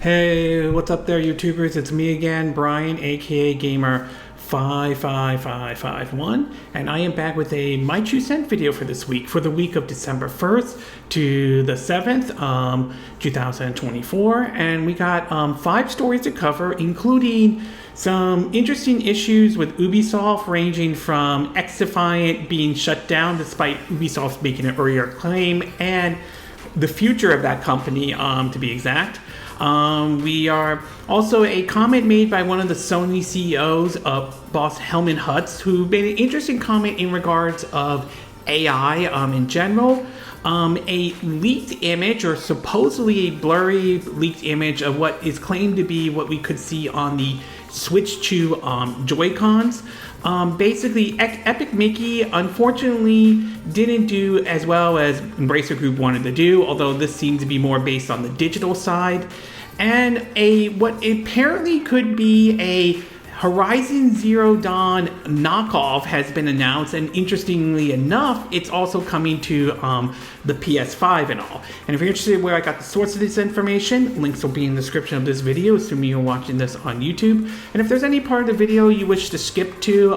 Hey, what's up there, YouTubers? It's me again, Brian, aka Gamer 55551, and I am back with a My 2 Cent video for this week, for the week of December 1st to the 7th, 2024, and we got 5 stories to cover, including some interesting issues with Ubisoft, ranging from X-Defiant being shut down despite Ubisoft making an earlier claim, and the future of that company, to be exact. We are also a comment made by one of the Sony CEOs, boss Hermen Hurst, who made an interesting comment in regards of AI in general. A leaked image, or supposedly a blurry leaked image of what is claimed to be what we could see on the Switch 2 joycons. Basically, Epic Mickey unfortunately didn't do as well as Embracer Group wanted to do, although this seems to be more based on the digital side. And what apparently could be a Horizon Zero Dawn knockoff has been announced, and interestingly enough, it's also coming to the PS5 and all. And if you're interested in where I got the source of this information, links will be in the description of this video, assuming you're watching this on YouTube. And if there's any part of the video you wish to skip to,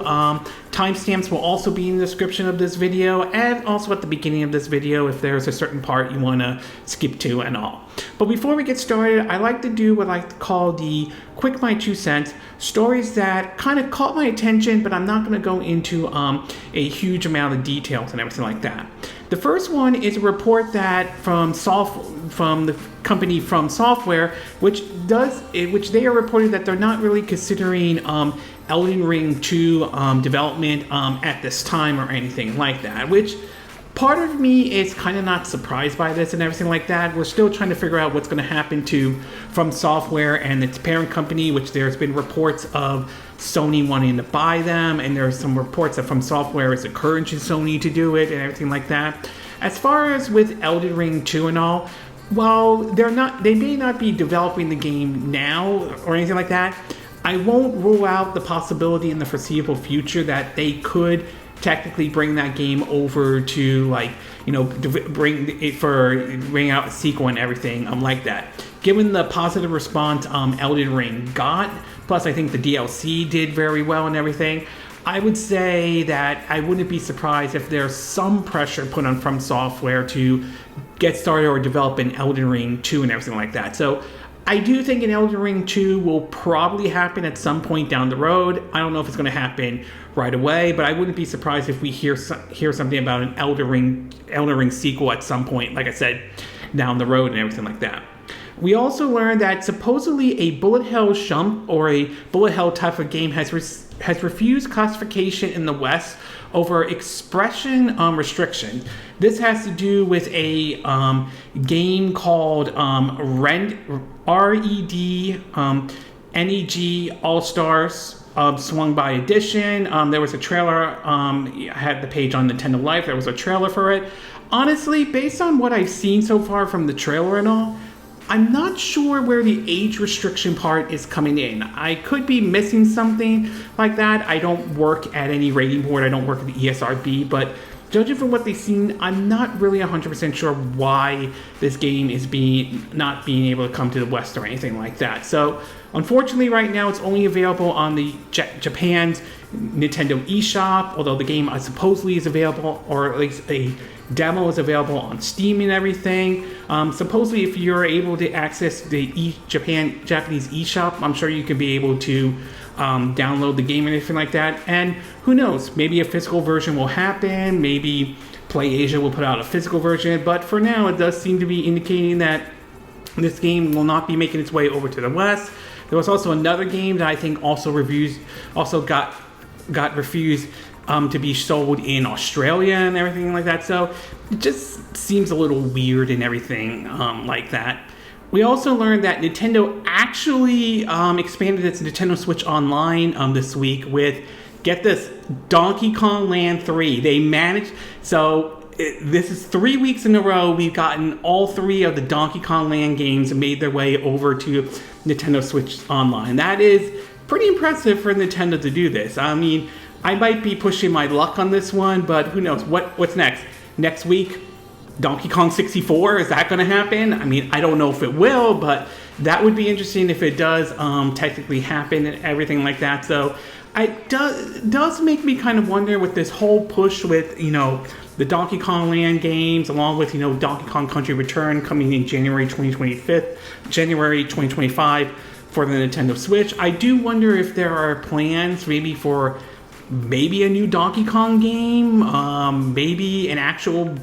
timestamps will also be in the description of this video, and also at the beginning of this video if there's a certain part you want to skip to and all. But before we get started, I like to do what I like to call the quick My 2 Cents, stories that kind of caught my attention, but I'm not going to go into a huge amount of details and everything like that. The first one is a report that from the company From Software, which they are reporting that they're not really considering Elden Ring 2 development at this time or anything like that, which part of me is kind of not surprised by this and everything like that. We're still trying to figure out what's going to happen to From Software and its parent company, which there's been reports of Sony wanting to buy them, and there's some reports that From Software is encouraging Sony to do it and everything like that. As far as with Elden Ring 2 and all, while they may not be developing the game now or anything like that, I won't rule out the possibility in the foreseeable future that they could technically bring that game over to, like, you know, bring out a sequel and everything like that. Given the positive response Elden Ring got, plus I think the DLC did very well and everything, I would say that I wouldn't be surprised if there's some pressure put on From Software to get started or develop an Elden Ring 2 and everything like that. So I do think an Elden Ring 2 will probably happen at some point down the road. I don't know if it's going to happen right away, but I wouldn't be surprised if we hear something about an Elden Ring sequel at some point, like I said, down the road and everything like that. We also learned that supposedly a bullet hell shump, or a bullet hell type of game, has refused classification in the West over expression restriction. This has to do with a game called RED NEG All Stars Swung By Edition. There was a trailer. I had the page on Nintendo Life. There was a trailer for it. Honestly, based on what I've seen so far from the trailer and all, I'm not sure where the age restriction part is coming in. I could be missing something like that. I don't work at any rating board. I don't work at the ESRB, but judging from what they've seen, I'm not really 100% sure why this game is not being able to come to the West or anything like that. So unfortunately, right now it's only available on the Japan's Nintendo eShop, although the game supposedly is available, or at least a demo is available on Steam and everything. Supposedly, if you're able to access the Japanese eShop, I'm sure you can be able to download the game and anything like that. And who knows, maybe a physical version will happen. Maybe PlayAsia will put out a physical version. But for now, it does seem to be indicating that this game will not be making its way over to the West. There was also another game that I think also got refused to be sold in Australia and everything like that. So it just seems a little weird and everything like that. We also learned that Nintendo actually expanded its Nintendo Switch Online this week with, get this, Donkey Kong Land 3. They managed, this is 3 weeks in a row we've gotten all 3 of the Donkey Kong Land games made their way over to Nintendo Switch Online. That is pretty impressive for Nintendo to do this. I mean, I might be pushing my luck on this one, but who knows what's next. Next week, Donkey Kong 64, is that going to happen? I mean, I don't know if it will, but that would be interesting if it does technically happen and everything like that. So it does make me kind of wonder with this whole push with, the Donkey Kong Land games, along with, Donkey Kong Country Return coming in January 2025 for the Nintendo Switch. I do wonder if there are plans maybe for maybe a new Donkey Kong game, maybe an actual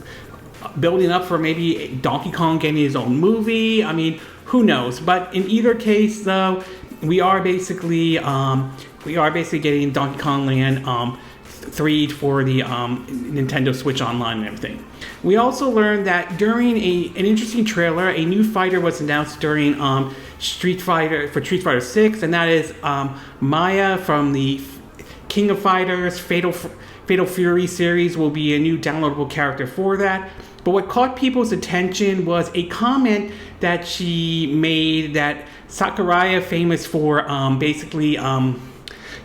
building up for maybe Donkey Kong getting his own movie. I mean, who knows? But in either case, though, we are basically getting Donkey Kong Land 3 for the Nintendo Switch Online and everything. We also learned that during an interesting trailer, a new fighter was announced during Street Fighter 6, and that is Maya from the King of Fighters Fatal Fury series will be a new downloadable character for that. But what caught people's attention was a comment that she made that Sakurai, famous for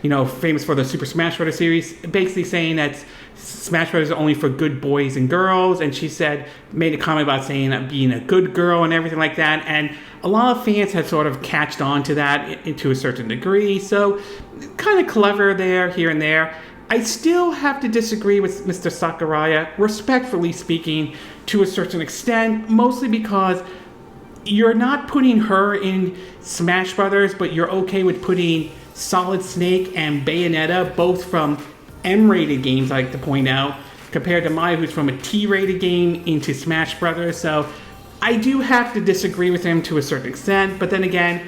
famous for the Super Smash Bros. Series, basically saying that Smash Bros. Is only for good boys and girls, and she made a comment about saying that being a good girl and everything like that, and a lot of fans have sort of catched on to that to a certain degree, so kind of clever here and there. I still have to disagree with Mr. Sakurai, respectfully speaking, to a certain extent, mostly because you're not putting her in Smash Brothers, but you're okay with putting Solid Snake and Bayonetta, both from M-rated games, I like to point out, compared to Maya, who's from a T-rated game, into Smash Brothers. So I do have to disagree with him to a certain extent, but then again,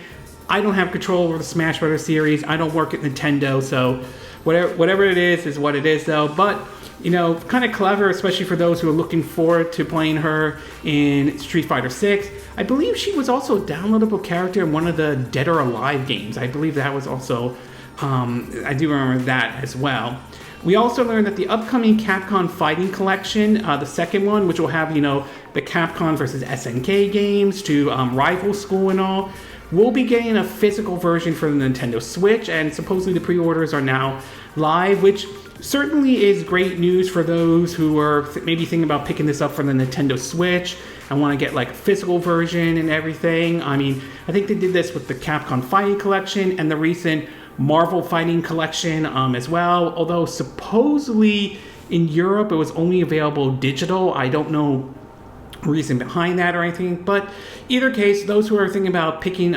I don't have control over the Smash Brothers series. I don't work at Nintendo, so whatever it is what it is, though. But kind of clever, especially for those who are looking forward to playing her in Street Fighter 6. I believe she was also a downloadable character in one of the Dead or Alive games. I believe that was also, I do remember that as well. We also learned that the upcoming Capcom Fighting Collection, the second one, which will have, the Capcom versus SNK games to rival school and all, will be getting a physical version for the Nintendo Switch, and supposedly the pre-orders are now live, which certainly is great news for those who are maybe thinking about picking this up for the Nintendo Switch and want to get like a physical version and everything. I mean, I think they did this with the Capcom Fighting Collection and the recent Marvel Fighting Collection as well, although supposedly in Europe it was only available digital. I don't know reason behind that or anything, but either case, those who are thinking about getting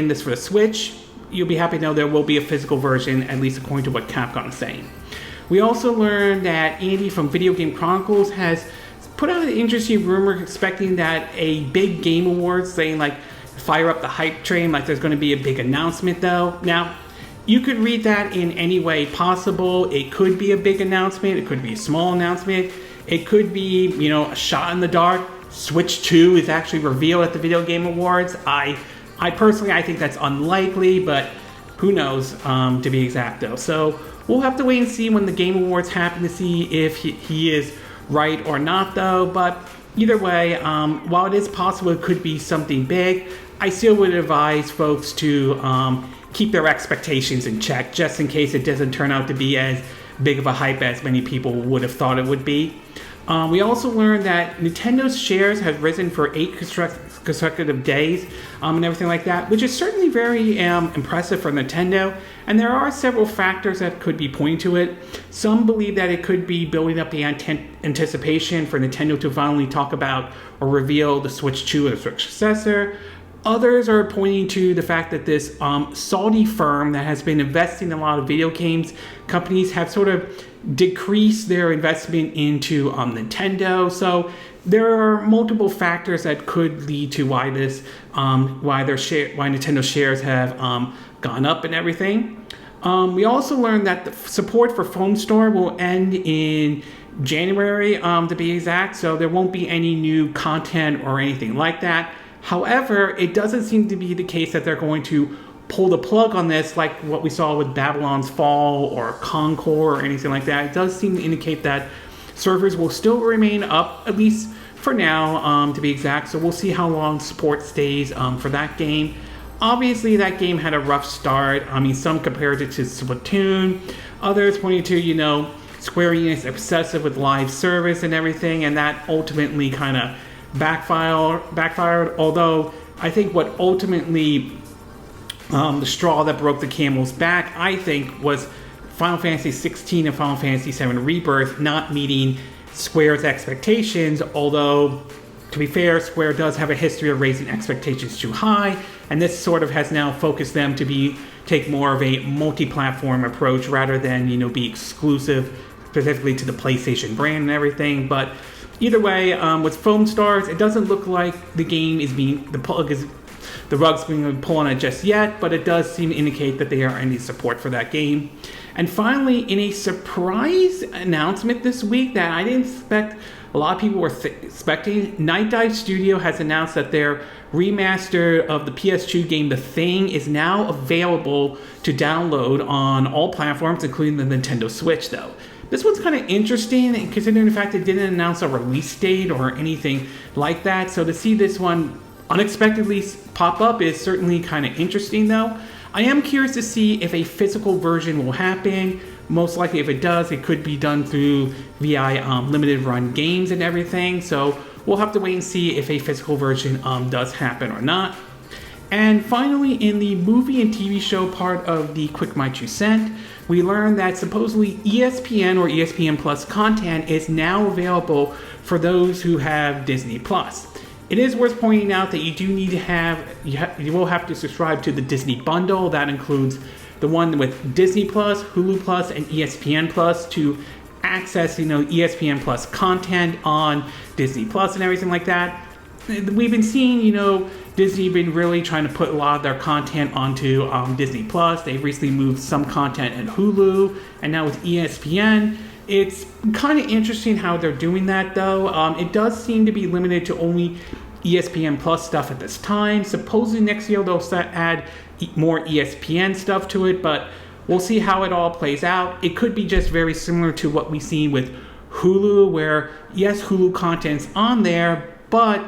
this for the Switch, you'll be happy to know there will be a physical version, at least according to what Capcom is saying. We also learned that Andy from Video Game Chronicles has put out an interesting rumor expecting that a big Game Awards, saying like fire up the hype train, like there's going to be a big announcement though. Now, you could read that in any way possible. It could be a big announcement, it could be a small announcement, it could be, a shot in the dark. Switch 2 is actually revealed at the Video Game Awards. I personally, I think that's unlikely, but who knows, to be exact though. So we'll have to wait and see when the Game Awards happen to see if he is right or not though. But either way, while it is possible it could be something big, I still would advise folks to keep their expectations in check, just in case it doesn't turn out to be as big of a hype as many people would have thought it would be. We also learned that Nintendo's shares have risen for 8 consecutive days and everything like that, which is certainly very impressive for Nintendo. And there are several factors that could be pointing to it. Some believe that it could be building up the anticipation for Nintendo to finally talk about or reveal the Switch 2 as Switch successor. Others are pointing to the fact that this Saudi firm that has been investing in a lot of video games companies have sort of decreased their investment into Nintendo. So there are multiple factors that could lead to why Nintendo shares have gone up and everything. We also learned that the support for Phone Store will end in January, to be exact. So there won't be any new content or anything like that. However, it doesn't seem to be the case that they're going to pull the plug on this like what we saw with Babylon's Fall or Concord or anything like that. It does seem to indicate that servers will still remain up, at least for now, to be exact. So we'll see how long support stays for that game. Obviously, that game had a rough start. I mean, some compared it to Splatoon. Others pointing to, Square Enix obsessive with live service and everything, and that ultimately kind of backfired. Although I think what ultimately the straw that broke the camel's back, I think, was Final Fantasy 16 and Final Fantasy 7 Rebirth not meeting Square's expectations, although, to be fair, Square does have a history of raising expectations too high, and this sort of has now focused them to take more of a multi-platform approach rather than, be exclusive specifically to the PlayStation brand and everything. But either way, with Foam Stars, it doesn't look like the game is the rug's being pulled on it just yet, but it does seem to indicate that they are in support for that game. And finally, in a surprise announcement this week that I didn't expect a lot of people were expecting, Aulx Studio has announced that their remaster of the PS2 game The Thing is now available to download on all platforms, including the Nintendo Switch, though. This one's kind of interesting, considering the fact it didn't announce a release date or anything like that. So to see this one unexpectedly pop up is certainly kind of interesting, though. I am curious to see if a physical version will happen. Most likely, if it does, it could be done through via limited run games and everything. So we'll have to wait and see if a physical version does happen or not. And finally, in the movie and TV show part of the Quick My 2 Cent, we learned that supposedly ESPN or ESPN Plus content is now available for those who have Disney Plus. It is worth pointing out that you do need to you will have to subscribe to the Disney bundle. That includes the one with Disney Plus, Hulu Plus, and ESPN Plus to access, ESPN Plus content on Disney Plus and everything like that. We've been seeing, Disney been really trying to put a lot of their content onto Disney Plus. They've recently moved some content at Hulu, and now with ESPN. It's kind of interesting how they're doing that, though. It does seem to be limited to only ESPN Plus stuff at this time. Supposedly next year they'll add more ESPN stuff to it, but we'll see how it all plays out. It could be just very similar to what we've seen with Hulu, where yes, Hulu content's on there, but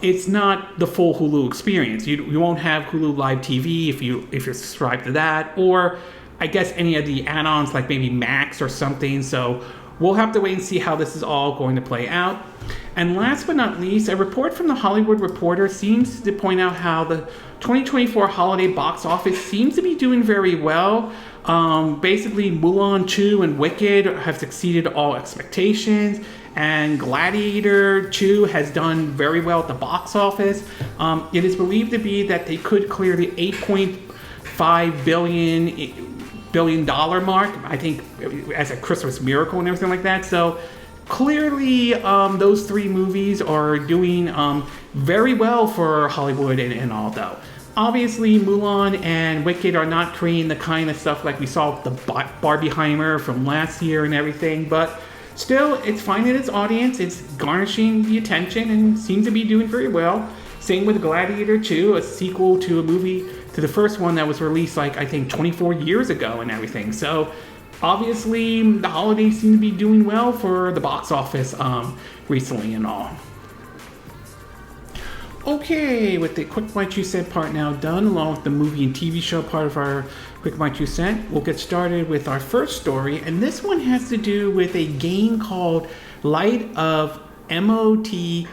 it's not the full Hulu experience. You won't have Hulu Live TV if you're subscribed to that, or I guess any of the add-ons like maybe Max or something. So we'll have to wait and see how this is all going to play out. And last but not least, a report from the Hollywood Reporter seems to point out how the 2024 holiday box office seems to be doing very well. Basically, Mulan 2 and Wicked have exceeded all expectations, and Gladiator 2 has done very well at the box office. It is believed to be that they could clear the $8.5 billion mark, I think, as a Christmas miracle and everything like that. So clearly those three movies are doing very well for Hollywood and all, though. Obviously, Mulan and Wicked are not creating the kind of stuff like we saw with the Barbieheimer from last year and everything, but still, it's finding its audience, it's garnishing the attention, and seems to be doing very well. Same with Gladiator 2, a sequel to a movie, to the first one that was released I think 24 years ago and everything. So obviously the holidays seem to be doing well for the box office recently and all. Okay, with the Quick My 2 Cent part now done, along with the movie and TV show part of our Quick My 2 Cent, we'll get started with our first story, and this one has to do with a game called Light of Motiram.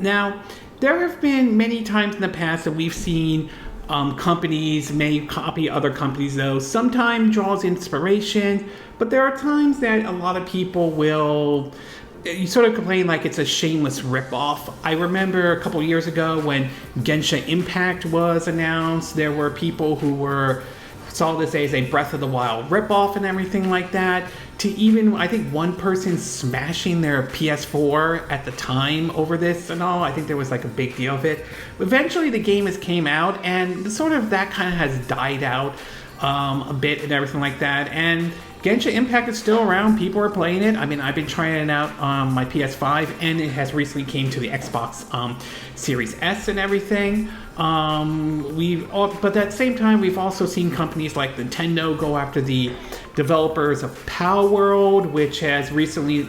Now, there have been many times in the past that we've seen companies may copy other companies, though. Sometimes draws inspiration, but there are times that a lot of people will sort of complain like it's a shameless ripoff. I remember a couple years ago when Genshin Impact was announced, there were people who saw this as a Breath of the Wild ripoff and everything like that, to even, I think, one person smashing their PS4 at the time over this and all. I think there was a big deal of it. Eventually the game came out, and sort of that kind of has died out a bit and everything like that. And Genshin Impact is still around. People are playing it. I mean, I've been trying it out on my PS5, and it has recently came to the Xbox Series S and everything. But at the same time, we've also seen companies like Nintendo go after the developers of Power World, which has recently,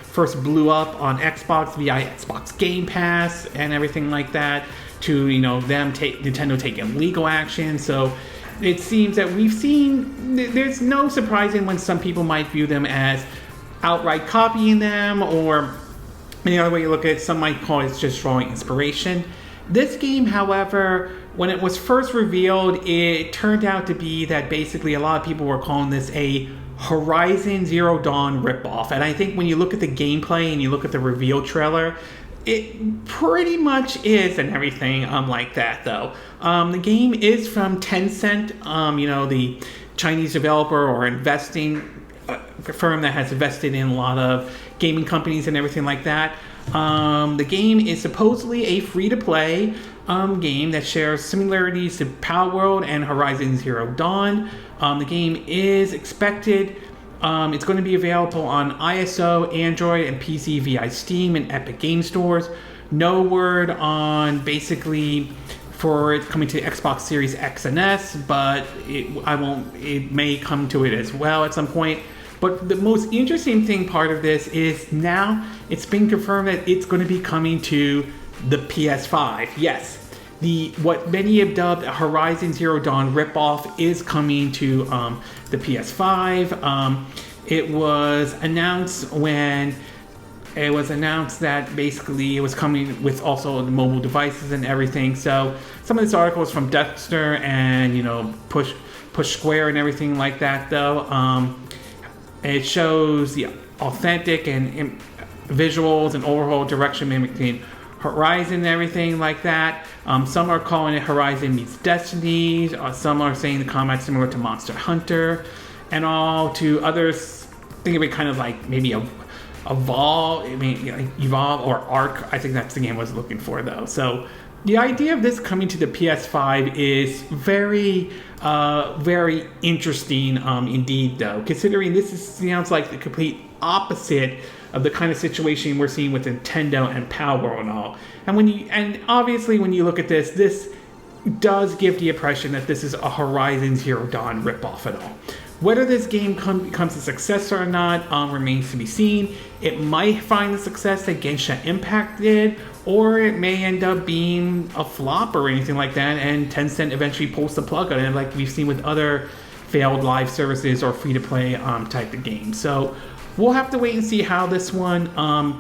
first blew up on Xbox via Xbox Game Pass and everything like that, to, Nintendo taking legal action. So it seems that we've seen, there's no surprising when some people might view them as outright copying them, or any other way you look at it, some might call it just drawing inspiration. This game, however, when it was first revealed, it turned out to be that basically a lot of people were calling this a Horizon Zero Dawn ripoff. And I think when you look at the gameplay and you look at the reveal trailer, it pretty much is and everything like that, though. The game is from Tencent, the Chinese developer or investing firm that has invested in a lot of gaming companies and everything like that. The game is supposedly a free-to-play game that shares similarities to Palworld and Horizon Zero Dawn. The game is expected, it's going to be available on ISO, Android, and PC via Steam and Epic Game Stores. No word on basically for it coming to Xbox Series X and S, but it may come to it as well at some point. But the most interesting part of this is now it's been confirmed that it's going to be coming to the PS5. Yes, what many have dubbed a Horizon Zero Dawn ripoff is coming to the PS5. It was announced that basically it was coming with also the mobile devices and everything. So some of this article is from Dexter and Push Square and everything like that, though. It shows the authentic and visuals and overall direction mimicking Horizon and everything like that. Some are calling it Horizon meets Destiny. Some are saying the combat's similar to Monster Hunter, and all to others think of it kind of like maybe Evolve or Arc. I think that's the game I was looking for, though. So the idea of this coming to the PS5 is very, very interesting indeed, though, considering sounds like the complete opposite of the kind of situation we're seeing with Nintendo and Palworld and all. And obviously when you look at this does give the impression that this is a Horizon Zero Dawn ripoff at all. Whether this game becomes a success or not remains to be seen. It might find the success that Genshin Impact did, or it may end up being a flop or anything like that, and Tencent eventually pulls the plug on it, like we've seen with other failed live services or free-to-play type of games. So we'll have to wait and see how this one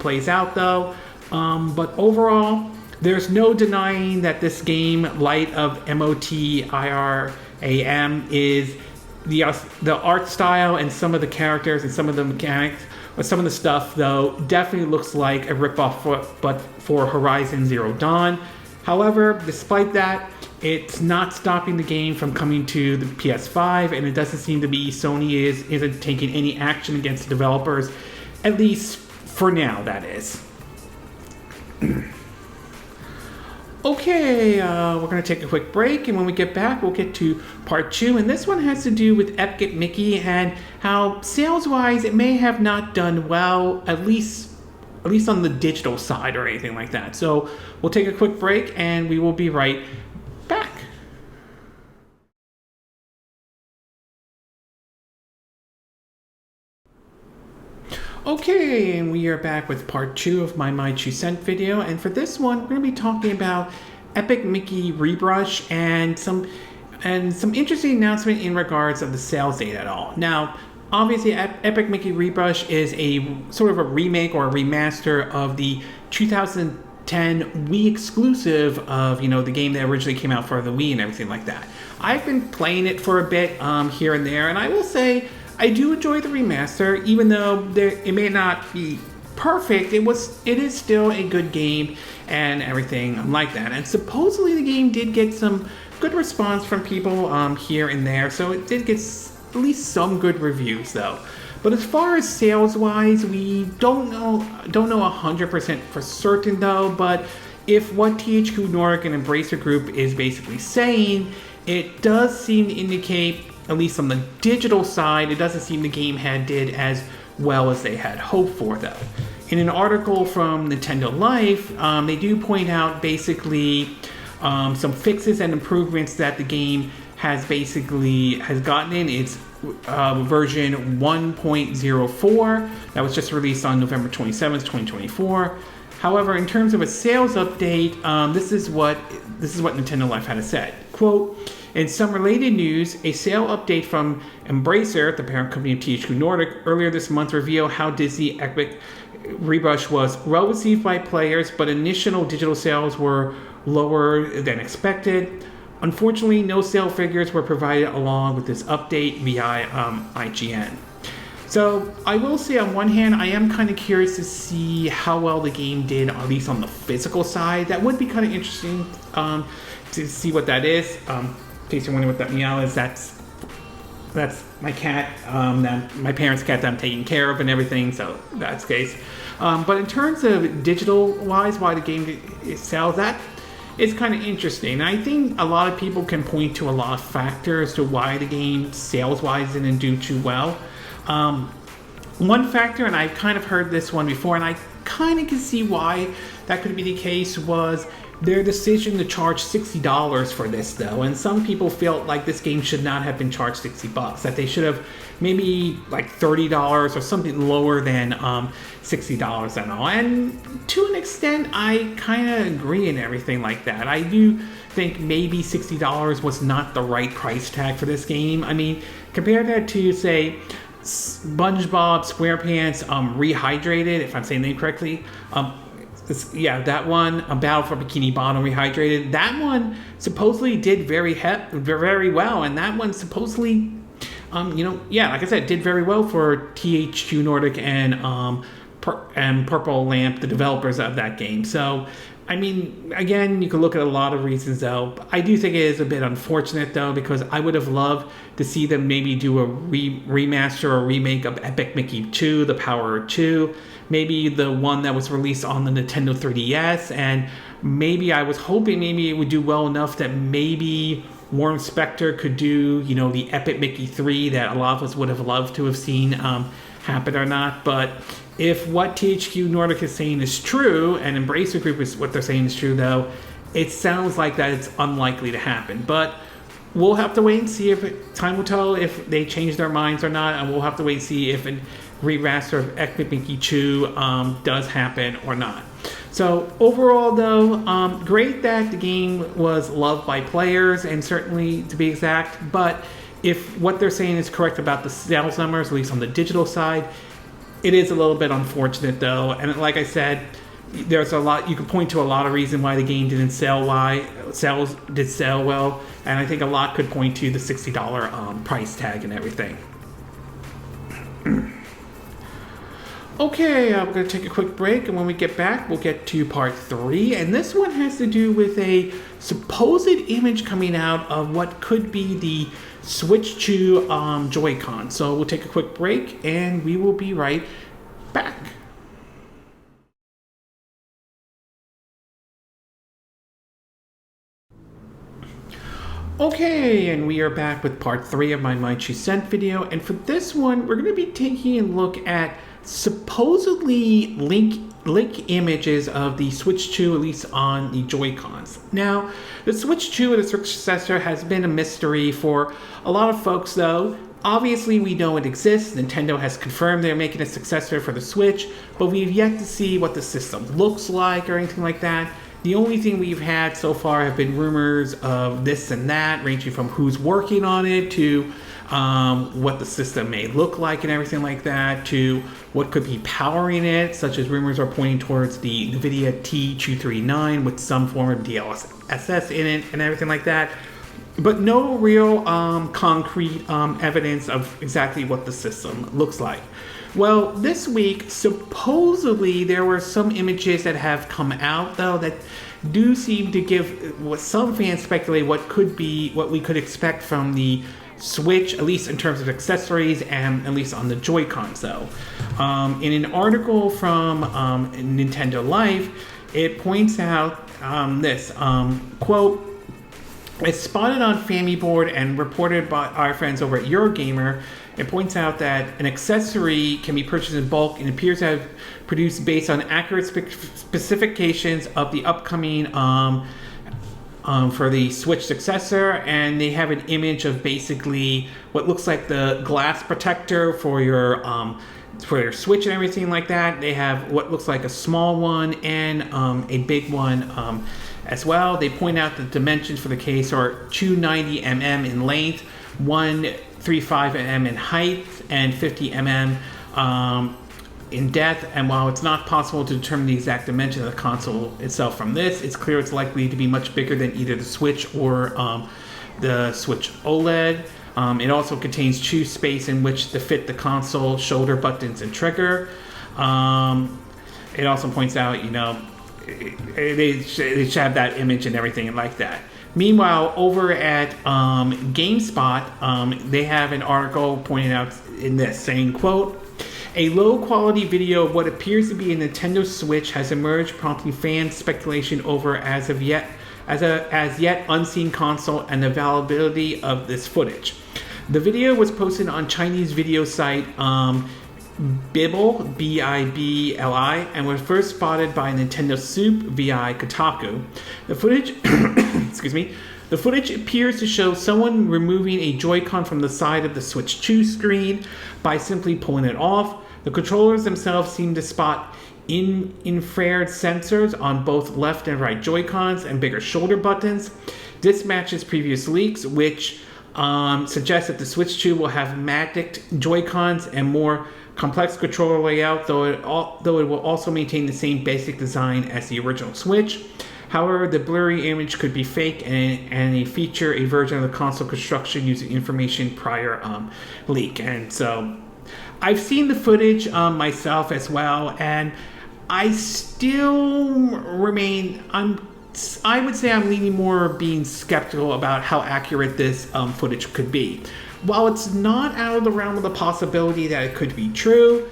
plays out, though. But overall, there's no denying that this game, Light of Motiram, is the art style and some of the characters and some of the mechanics, or some of the stuff, though, definitely looks like a ripoff for Horizon Zero Dawn. However, despite that, it's not stopping the game from coming to the PS5, and it doesn't seem to be Sony isn't taking any action against the developers, at least for now, that is. Okay, we're going to take a quick break, and when we get back, we'll get to part 2, and this one has to do with Epic Mickey and how sales-wise it may have not done well, at least on the digital side or anything like that. So we'll take a quick break, and we will be right back. Okay, and we are back with part 2 of my 2 cent video, and for this one we're going to be talking about Epic Mickey Rebrush and some interesting announcement in regards of the sales date at all. Now, obviously, Epic Mickey Rebrush is a sort of a remake or a remaster of the 2010 Wii exclusive of the game that originally came out for the Wii and everything like that. I've been playing it for a bit here and there, and I will say I do enjoy the remaster, even though it may not be perfect. It is still a good game and everything like that. And supposedly the game did get some good response from people here and there, so it did get at least some good reviews, though. But as far as sales-wise, we don't know 100% for certain, though. But if what THQ Nordic and Embracer Group is basically saying, it does seem to indicate, at least on the digital side, it doesn't seem the game did as well as they had hoped for, though. In an article from Nintendo Life, they do point out basically some fixes and improvements that the game has gotten in its version 1.04 that was just released on November 27th, 2024. However, in terms of a sales update, this is what Nintendo Life had said. Quote, In some related news, a sale update from Embracer, the parent company of THQ Nordic, earlier this month revealed how Disney Epic Rerush was well received by players, but initial digital sales were lower than expected. Unfortunately, no sale figures were provided along with this update via IGN. So I will say, on one hand, I am kind of curious to see how well the game did, at least on the physical side. That would be kind of interesting to see what that is. In case you're wondering what that meow is, that's my cat, my parents' cat that I'm taking care of and everything, so that's the case. But in terms of digital-wise, why the game sells, that is kind of interesting. I think a lot of people can point to a lot of factors to why the game, sales-wise, didn't do too well. One factor, and I've kind of heard this one before, and I kind of can see why that could be the case, was their decision to charge $60 for this, though. And some people felt like this game should not have been charged $60, that they should have maybe like $30 or something lower than $60 and all. And to an extent, I kind of agree in everything like that. I do think maybe $60 was not the right price tag for this game. I mean, compare that to, say, SpongeBob SquarePants Rehydrated, if I'm saying the name correctly. That one, A Battle for Bikini Bottom Rehydrated. That one supposedly did very well, and that one supposedly, like I said, did very well for THQ Nordic and Purple Lamp, the developers of that game. So, I mean, again, you could look at a lot of reasons, though. I do think it is a bit unfortunate, though, because I would have loved to see them maybe do a remaster or remake of Epic Mickey 2, The Power of 2, maybe the one that was released on the Nintendo 3DS, and maybe I was hoping maybe it would do well enough that maybe Warren Spector could do, the Epic Mickey 3 that a lot of us would have loved to have seen happen or not. But if what THQ Nordic is saying is true, and Embracer Group is what they're saying is true, though, it sounds like that it's unlikely to happen. But we'll have to wait and see. Time will tell if they change their minds or not, and we'll have to wait and see if a remaster of Epic Mickey 2 does happen or not. So overall, though, great that the game was loved by players, and certainly, to be exact, but if what they're saying is correct about the sales numbers, at least on the digital side, it is a little bit unfortunate, though. And like I said, there's a lot, you could point to a lot of reasons why the game didn't sell, why sales did sell well, and I think a lot could point to the $60 price tag and everything. Okay, we're going to take a quick break, and when we get back, we'll get to part 3, and this one has to do with a supposed image coming out of what could be the Switch 2 Joy-Con. So we'll take a quick break, and we will be right back. Okay, and we are back with part 3 of my My 2 Cent video, and for this one, we're going to be taking a look at supposedly leak images of the Switch 2, at least on the Joy-Cons. Now, the Switch 2 and its successor has been a mystery for a lot of folks, though. Obviously, we know it exists. Nintendo has confirmed they're making a successor for the Switch, but we've yet to see what the system looks like or anything like that. The only thing we've had so far have been rumors of this and that, ranging from who's working on it to what the system may look like and everything like that, to what could be powering it, such as rumors are pointing towards the NVIDIA T239 with some form of DLSS in it and everything like that. But no real concrete evidence of exactly what the system looks like. Well, this week, supposedly there were some images that have come out, though, that do seem to give what some fans speculate what we could expect from the Switch, at least in terms of accessories and at least on the Joy-Cons, though. In an article from Nintendo Life, it points out this, quote, "It's spotted on Famiboard and reported by our friends over at Eurogamer. It points out that an accessory can be purchased in bulk and appears to have produced based on accurate specifications of the upcoming for the Switch successor, and they have an image of basically what looks like the glass protector for your for their Switch and everything like that. They have what looks like a small one and a big one as well. They point out the dimensions for the case are 290 mm in length, 135 mm in height, and 50 mm in depth. And while it's not possible to determine the exact dimension of the console itself from this, it's clear it's likely to be much bigger than either the Switch or the Switch OLED. It also contains true space in which to fit the console, shoulder buttons, and trigger. It also points out, they should have that image and everything like that. Meanwhile, over at GameSpot, they have an article pointing out in this saying, quote, "A low-quality video of what appears to be a Nintendo Switch has emerged, prompting fan speculation over as yet unseen console and the availability of this footage. The video was posted on Chinese video site Bibli, B-I-B-L-I, and was first spotted by Nintendo Soup via Kotaku. The footage, the footage appears to show someone removing a Joy-Con from the side of the Switch 2 screen by simply pulling it off. The controllers themselves seem to spot infrared sensors on both left and right Joy-Cons and bigger shoulder buttons. This matches previous leaks, which suggests that the Switch 2 will have magnetized Joy-Cons and more complex controller layout, though it will also maintain the same basic design as the original Switch. However, the blurry image could be fake and feature a version of the console construction using information prior leak. And so I've seen the footage myself as well, and I still remain, I would say I'm leaning more being skeptical about how accurate this footage could be. While it's not out of the realm of the possibility that it could be true,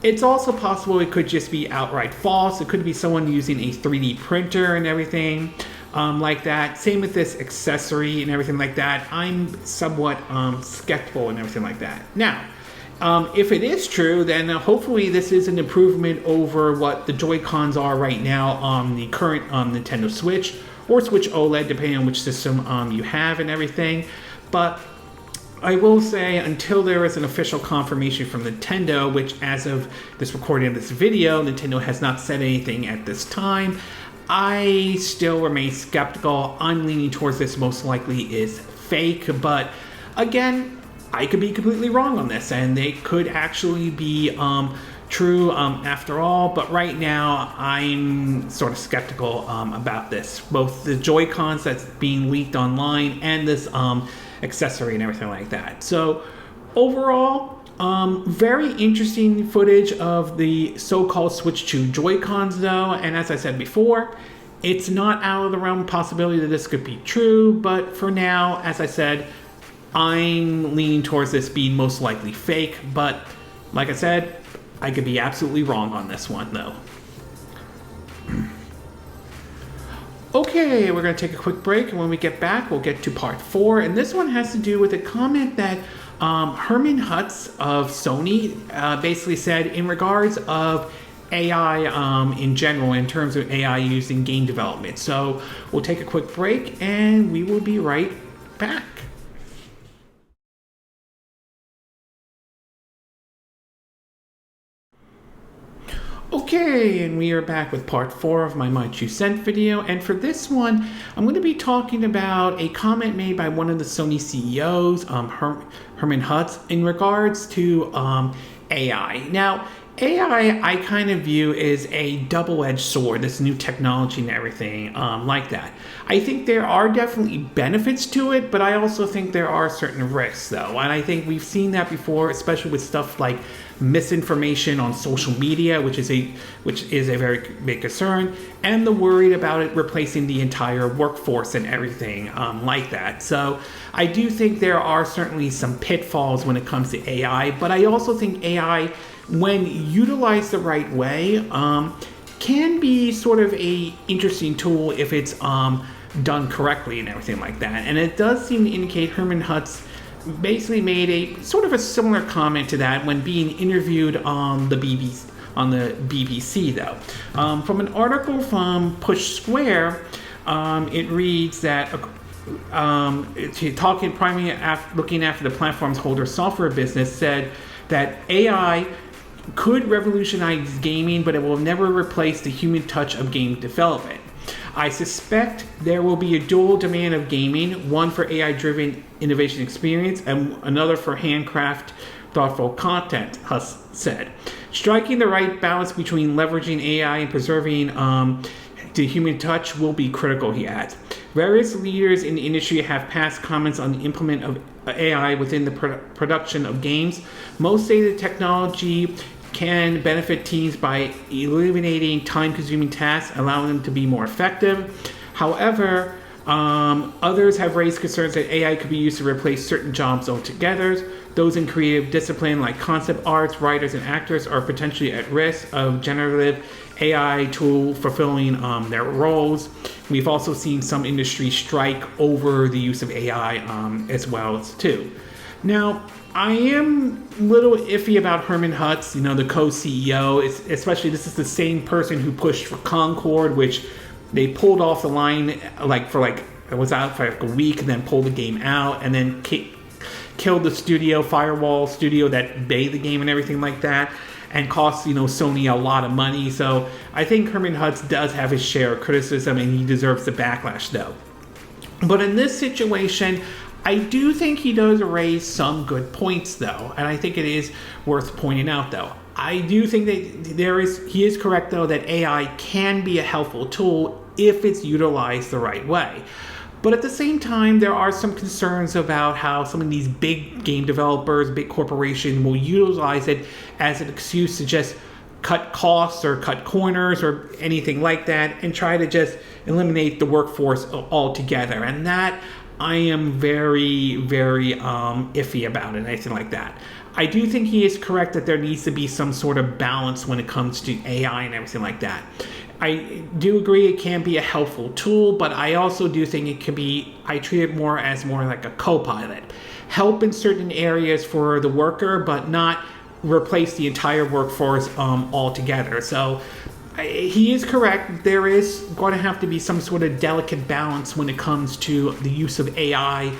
it's also possible it could just be outright false. It could be someone using a 3D printer and everything like that. Same with this accessory and everything like that. I'm somewhat skeptical and everything like that. Now, if it is true, then hopefully this is an improvement over what the Joy-Cons are right now on the current Nintendo Switch or Switch OLED, depending on which system you have and everything. But I will say, until there is an official confirmation from Nintendo, which as of this recording of this video, Nintendo has not said anything at this time, I still remain skeptical. I'm leaning towards this most likely is fake, but again, I could be completely wrong on this, and they could actually be true after all, but right now I'm sort of skeptical about this. Both the Joy-Cons that's being leaked online and this accessory and everything like that. So overall, very interesting footage of the so-called Switch 2 Joy-Cons though, and as I said before, it's not out of the realm of possibility that this could be true, but for now, as I said, I'm leaning towards this being most likely fake, but like I said, I could be absolutely wrong on this one though. Okay, we're going to take a quick break, and when we get back, we'll get to part 4. And this one has to do with a comment that Hermen Hurst of Sony basically said in regards of AI in general, in terms of AI used in game development. So we'll take a quick break, and we will be right back. Okay, and we are back with part 4 of my 2 cent video, and for this one, I'm going to be talking about a comment made by one of the Sony CEOs, Hermen Hurst, in regards to AI. Now, AI I kind of view as a double-edged sword, this new technology and everything like that. I think there are definitely benefits to it, but I also think there are certain risks though, and I think we've seen that before, especially with stuff like misinformation on social media, which is a very big concern, and the worry about it replacing the entire workforce and everything like that. So I do think there are certainly some pitfalls when it comes to AI, but I also think AI, when utilized the right way, can be sort of a interesting tool if it's done correctly and everything like that. And it does seem to indicate Hermen Hurst basically made a sort of a similar comment to that when being interviewed on the BBC though. From an article from Push Square, it reads that talking primarily looking after the platform's holder software business, said that AI could revolutionize gaming, but it will never replace the human touch of game development. I suspect there will be a dual demand of gaming, one for AI-driven innovation experience and another for handcraft, thoughtful content, Hurst said. Striking the right balance between leveraging AI and preserving the human touch will be critical, he adds. Various leaders in the industry have passed comments on the implement of AI within the production of games. Most say the technology can benefit teams by eliminating time-consuming tasks, allowing them to be more effective. However, others have raised concerns that AI could be used to replace certain jobs altogether. Those in creative discipline like concept arts, writers, and actors are potentially at risk of generative AI tool fulfilling their roles. We've also seen some industries strike over the use of AI as well too. Now, I am a little iffy about Hermen Hurst, the co-CEO, especially this is the same person who pushed for Concord, which they pulled off the line it was out for like a week and then pulled the game out and then killed the studio, Firewall Studio that made the game and everything like that, and cost Sony a lot of money. So I think Hermen Hurst does have his share of criticism and he deserves the backlash though. But in this situation, I do think he does raise some good points though, and I think it is worth pointing out though. I do think that he is correct though that AI can be a helpful tool if it's utilized the right way. But at the same time, there are some concerns about how some of these big game developers, big corporations will utilize it as an excuse to just cut costs or cut corners or anything like that and try to just eliminate the workforce altogether. And that I am very, very iffy about it, anything like that. I do think he is correct that there needs to be some sort of balance when it comes to AI and everything like that. I do agree it can be a helpful tool, but I also do think it could be, I treat it more like a co-pilot. Help in certain areas for the worker, but not replace the entire workforce altogether. So he is correct. There is going to have to be some sort of delicate balance when it comes to the use of AI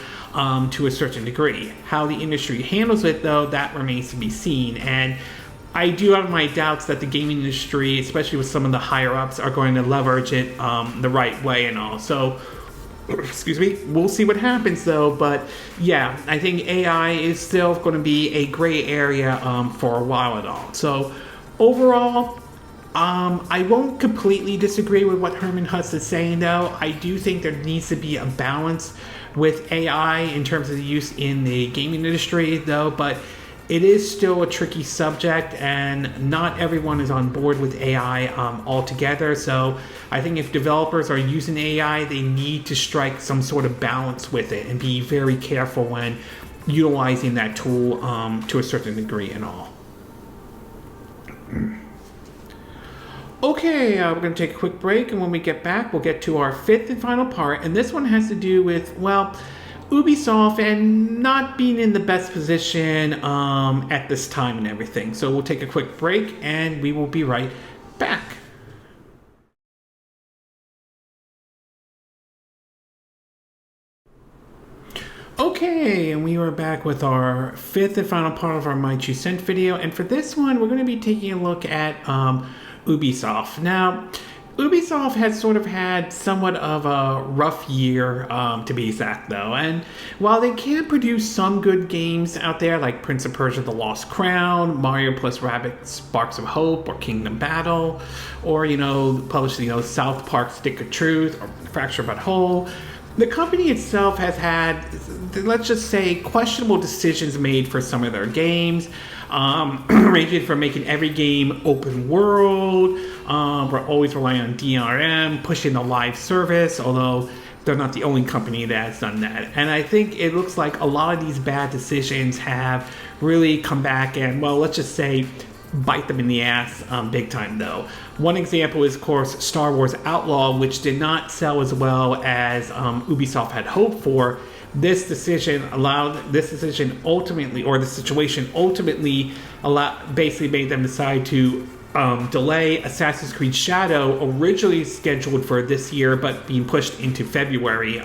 to a certain degree. How the industry handles it, though, that remains to be seen. And I do have my doubts that the gaming industry, especially with some of the higher ups, are going to leverage it the right way and all. So, excuse me, we'll see what happens though. But yeah, I think AI is still going to be a gray area for a while at all. So overall, I won't completely disagree with what Hermen Hurst is saying though. I do think there needs to be a balance with AI in terms of the use in the gaming industry though, but it is still a tricky subject and not everyone is on board with AI altogether. So I think if developers are using AI, they need to strike some sort of balance with it and be very careful when utilizing that tool to a certain degree and all. Okay, we're going to take a quick break, and when we get back, we'll get to our fifth and final part, and this one has to do with, well, Ubisoft and not being in the best position at this time and everything. So we'll take a quick break, and we will be right back. Okay, and we are back with our fifth and final part of our My 2 Cent video, and for this one, we're going to be taking a look at Ubisoft. Now, Ubisoft has sort of had somewhat of a rough year, to be exact, though. And while they can produce some good games out there, like Prince of Persia: The Lost Crown, Mario plus Rabbids Sparks of Hope, or Kingdom Battle, or, publish, South Park: Stick of Truth, or Fracture But Whole, the company itself has had, let's just say, questionable decisions made for some of their games, ranging from making every game open world. We're always relying on DRM, pushing the live service, although they're not the only company that has done that. And I think it looks like a lot of these bad decisions have really come back and, well, let's just say, bite them in the ass big time, though. One example is, of course, Star Wars Outlaw, which did not sell as well as Ubisoft had hoped for. The situation ultimately basically made them decide to delay Assassin's Creed Shadow, originally scheduled for this year, but being pushed into February.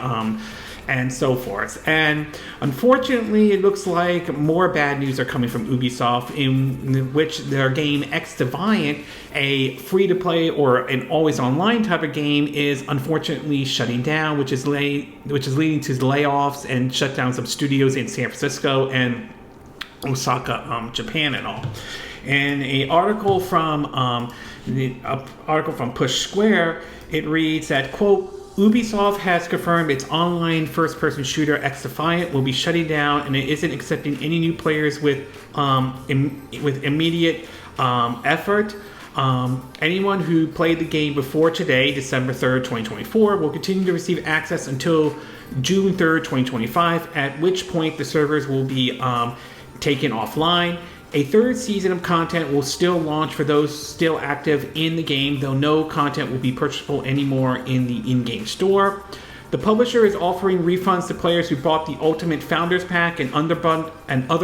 and so forth. And unfortunately, it looks like more bad news are coming from Ubisoft, in which their game X Defiant, a free-to-play or an always-online type of game, is unfortunately shutting down, which is leading to layoffs and shutdowns of studios in San Francisco and Osaka, Japan, and all. And an article from Push Square, it reads that, quote, Ubisoft has confirmed its online first-person shooter X Defiant will be shutting down, and it isn't accepting any new players with immediate effort. Anyone who played the game before today, December 3rd, 2024, will continue to receive access until June 3rd, 2025, at which point the servers will be taken offline. A third season of content will still launch for those still active in the game, though no content will be purchasable anymore in the in-game store. The publisher is offering refunds to players who bought the Ultimate Founders Pack and other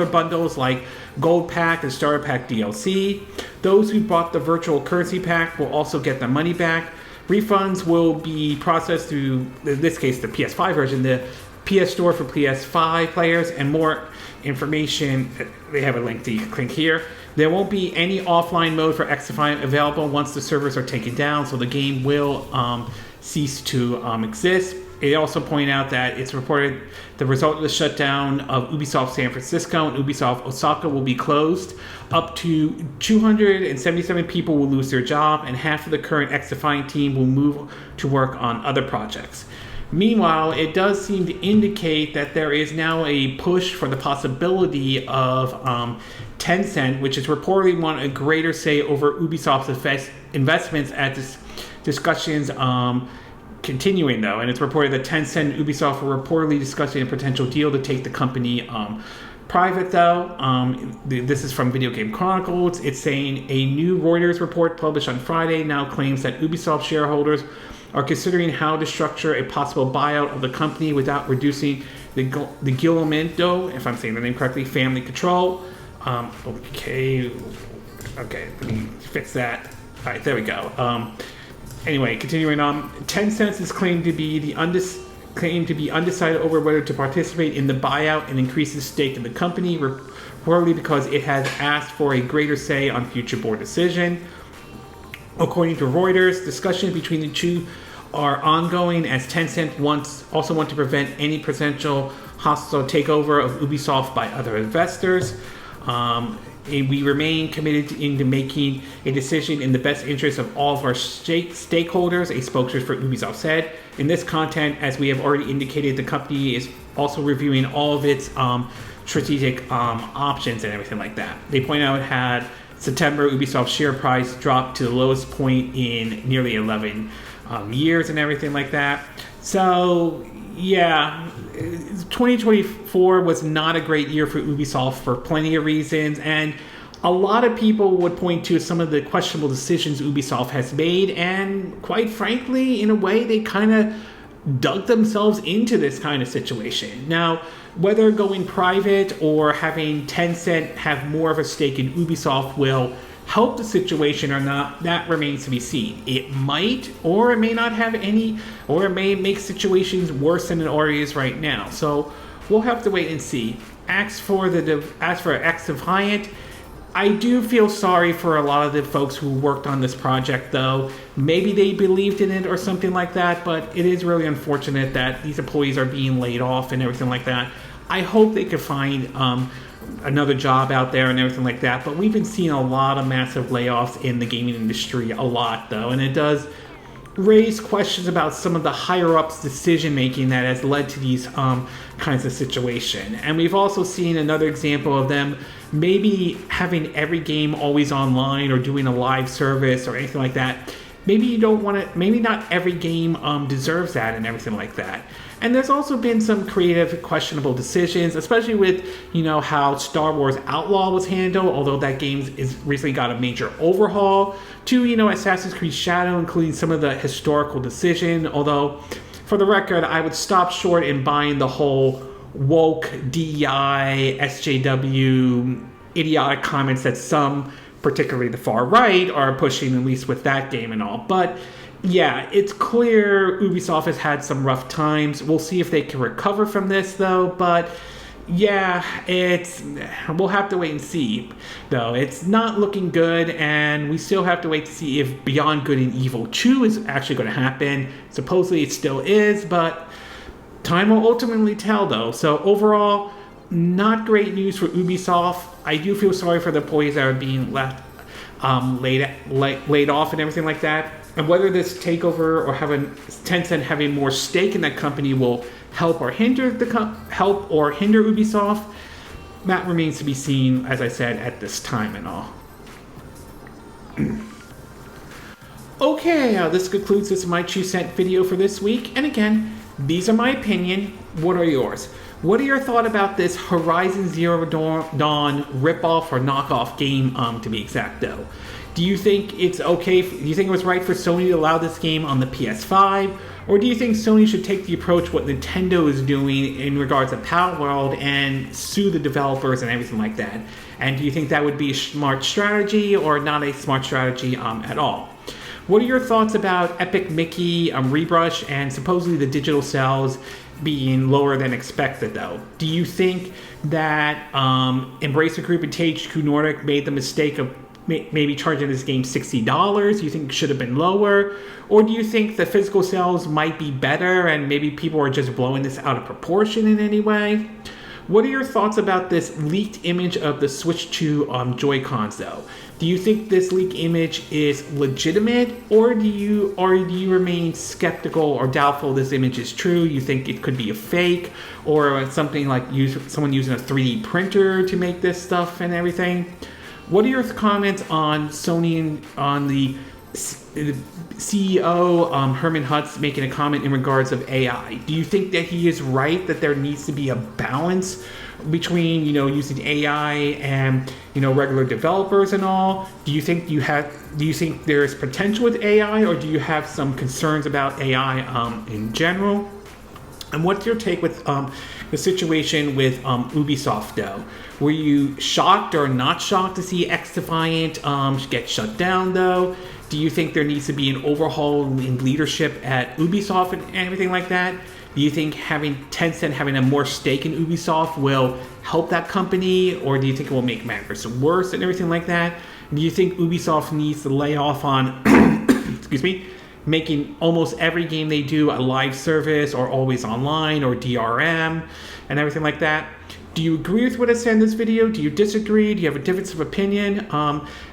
bundles like Gold Pack and Starter Pack DLC. Those who bought the Virtual Currency Pack will also get their money back. Refunds will be processed through, in this case, the PS5 version, the PS Store for PS5 players, and more information. They have a link here. There won't be any offline mode for X Defiant available once the servers are taken down, so the game will cease to exist. They also point out that it's reported the result of the shutdown of Ubisoft San Francisco and Ubisoft Osaka will be closed. Up to 277 people will lose their job, and half of the current X Defiant team will move to work on other projects. Meanwhile, it does seem to indicate that there is now a push for the possibility of Tencent, which is reportedly want a greater say over Ubisoft's investments at discussions continuing, though. And it's reported that Tencent and Ubisoft were reportedly discussing a potential deal to take the company private, though. This is from Video Game Chronicles. It's saying a new Reuters report published on Friday now claims that Ubisoft shareholders are considering how to structure a possible buyout of the company without reducing the Guillemento, if I'm saying the name correctly, family control. Okay, let me fix that. All right, there we go. Anyway, continuing on, Tencent is claimed to be undecided over whether to participate in the buyout and increase its stake in the company, reportedly because it has asked for a greater say on future board decision. According to Reuters, discussions between the two are ongoing as Tencent also want to prevent any potential hostile takeover of Ubisoft by other investors. We remain committed into making a decision in the best interest of all of our stakeholders, a spokesperson for Ubisoft said. In this content, as we have already indicated, the company is also reviewing all of its strategic options and everything like that. They point out it had September, Ubisoft's share price dropped to the lowest point in nearly 11 years and everything like that. So, yeah, 2024 was not a great year for Ubisoft for plenty of reasons, and a lot of people would point to some of the questionable decisions Ubisoft has made, and quite frankly, in a way, they kind of dug themselves into this kind of situation. Now, whether going private or having Tencent have more of a stake in Ubisoft will help the situation or not, that remains to be seen. It might, or it may not have any, or it may make situations worse than it already is right now. So we'll have to wait and see. As for X Defiant, I do feel sorry for a lot of the folks who worked on this project, though. Maybe they believed in it or something like that, but it is really unfortunate that these employees are being laid off and everything like that. I hope they can find another job out there and everything like that, but we've been seeing a lot of massive layoffs in the gaming industry, a lot, though, and it does raise questions about some of the higher-ups decision making that has led to these kinds of situations. And we've also seen another example of them maybe having every game always online or doing a live service or anything like that. Maybe you don't want to, maybe not every game deserves that and everything like that. And there's also been some creative, questionable decisions, especially with, how Star Wars Outlaw was handled, although that game is recently got a major overhaul, to, Assassin's Creed Shadow, including some of the historical decision, although, for the record, I would stop short in buying the whole woke, DEI, SJW, idiotic comments that some, particularly the far right, are pushing, at least with that game and all. But Yeah, it's clear Ubisoft has had some rough times. We'll see if they can recover from this, though. But yeah, we'll have to wait and see. Though it's not looking good, and we still have to wait to see if Beyond Good and Evil 2 is actually going to happen. Supposedly it still is, but time will ultimately tell, though. So overall, not great news for Ubisoft. I do feel sorry for the employees that are being left laid off and everything like that. And whether this takeover or having Tencent having more stake in that company will help or hinder Ubisoft, that remains to be seen, as I said, at this time and all. Okay, this concludes this My 2 Cent video for this week. And again, these are my opinion. What are yours? What are your thoughts about this Horizon Zero Dawn ripoff or knockoff game, to be exact, though? Do you think it's okay? Do you think it was right for Sony to allow this game on the PS5? Or do you think Sony should take the approach what Nintendo is doing in regards to Power World and sue the developers and everything like that? And do you think that would be a smart strategy or not a smart strategy at all? What are your thoughts about Epic Mickey, Rebrush, and supposedly the digital sales being lower than expected, though? Do you think that Embracer Group and THQ Nordic made the mistake of maybe charging this game $60? Do you think it should have been lower? Or do you think the physical sales might be better and maybe people are just blowing this out of proportion in any way? What are your thoughts about this leaked image of the Switch 2 joycons, though? Do you think this leaked image is legitimate, or do you remain skeptical or doubtful this image is true? You think it could be a fake, or something like someone using a 3D printer to make this stuff and everything? What are your comments on Sony and on the CEO Hermen Hurst making a comment in regards of AI? Do you think that he is right that there needs to be a balance between using AI and regular developers and all? Do you think there's potential with AI, or do you have some concerns about AI in general? And what's your take with the situation with Ubisoft, though? Were you shocked or not shocked to see XDefiant get shut down, though? Do you think there needs to be an overhaul in leadership at Ubisoft and everything like that? Do you think Tencent having a more stake in Ubisoft will help that company, or do you think it will make matters worse and everything like that? Do you think Ubisoft needs to lay off on, excuse me, making almost every game they do a live service or always online or DRM and everything like that? Do you agree with what I said in this video? Do you disagree? Do you have a difference of opinion?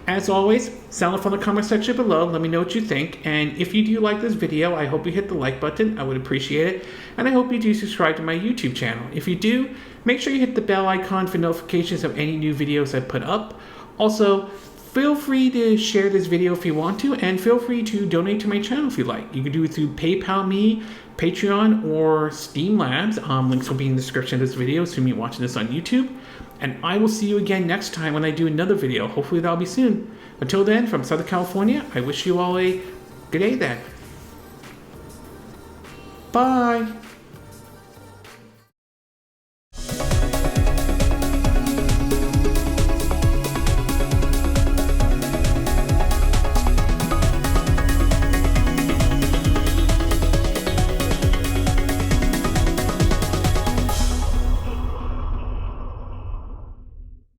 As always, sound off on the comment section below. Let me know what you think. And if you do like this video, I hope you hit the like button. I would appreciate it. And I hope you do subscribe to my YouTube channel. If you do, make sure you hit the bell icon for notifications of any new videos I put up. Also, feel free to share this video if you want to, and feel free to donate to my channel if you like. You can do it through PayPal Me, Patreon, or Steam Labs. Links will be in the description of this video, assuming you're watching this on YouTube. And I will see you again next time when I do another video. Hopefully that'll be soon. Until then, from Southern California, I wish you all a good day then. Bye!